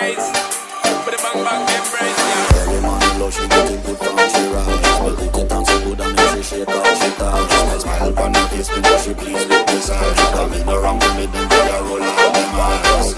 embrace. Put it bang bang embrace, yeah. Every man love she get it good on she rise. But put it on so good and make she shake out she touch. Smile upon her face, me know she pleased with this art. She come in around with me, then girl a roll out them eyes.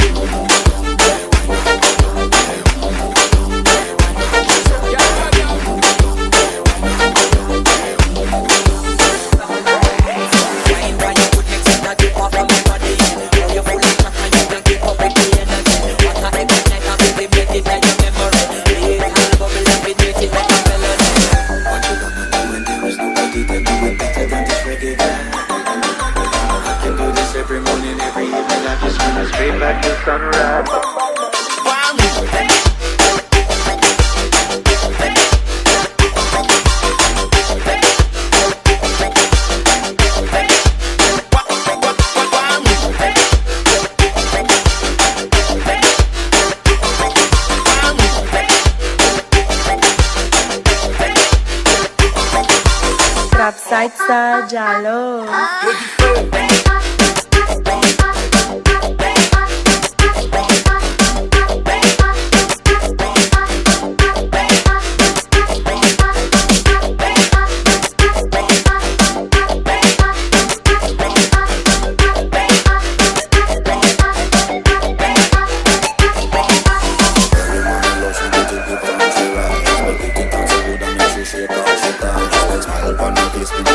Straight back to sunrise. Rapside sa jalo.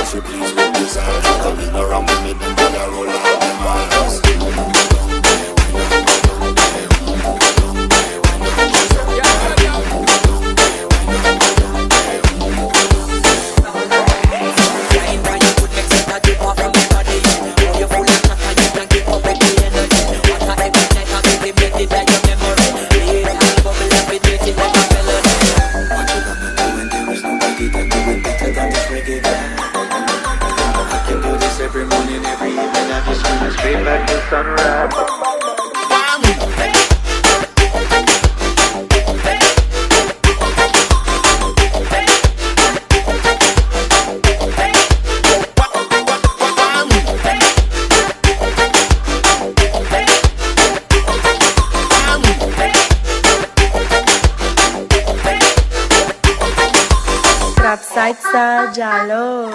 She pleased with this art. She coming around with me, then girl a roll out them eyes. Every morning, every evening, I just wanna straight back to sunrise. Rapside sa jalo.